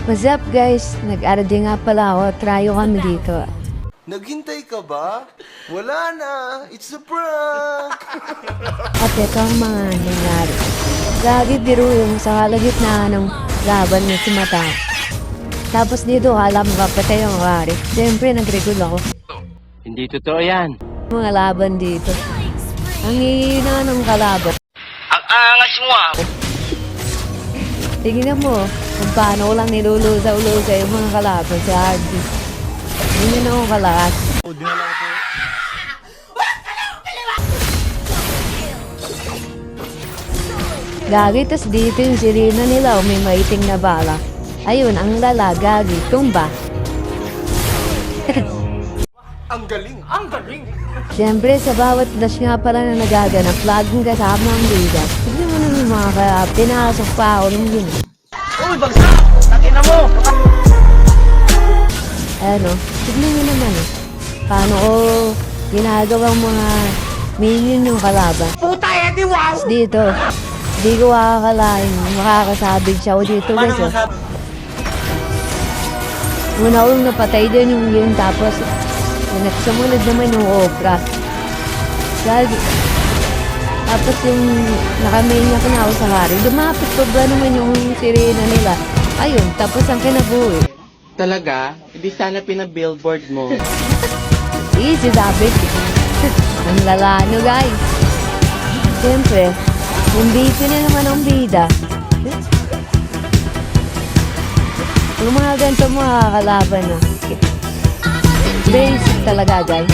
What's up guys? Nag-RD nga pala ako. Tryo kami dito. Naghintay ka ba? Wala na. It's a prank. At ito ang mga nangyari. Lagi biro yung sa kalagitnaan ng laban niya si Mata. Tapos dito alam mo kapatay yung kari. Siyempre nag-regul ako. Hindi totoo yan. Mga laban dito. Ang hihina ng kalaban. Ang angas mo ah! Tingnan mo kung paano ko lang nilulusaw-lusaw yung mga kalaban sa RD. Hindi na ako kalakas. Gagi, tas dito yung sirena nila o may maiting na bala. Ayun, ang lala, gagi, tumba. Ang galing. Ang galing. Siyempre, sa bawat dash nga pala na nagaganap, laging kasama ang bida. Tignan mo naman mga kaya, pinasok pa ako ng yun. Uy, bagsak! Takin na mo! Ano, tignan nyo naman eh. Paano ko ginagawang mga minion yung kalaban. Puta, Eddie, wow! Tapos dito, di ko makakalain, makakasabig siya ako dito guys. Oh. Una kong napatay din yung yun, tapos sumunod naman yung Oprah. Lagi. Tapos yung nakamaniac na ako sa hari, dumapit pa ba naman yung sirena nila. Ayun, tapos ang kinabuhi. Talaga? Hindi sana pinabillboard mo. Easy, sabi. Ang lalano, guys. Siyempre, MVP na naman ang bida. Yung mga ganito makakalaban na. Basic talaga, guys.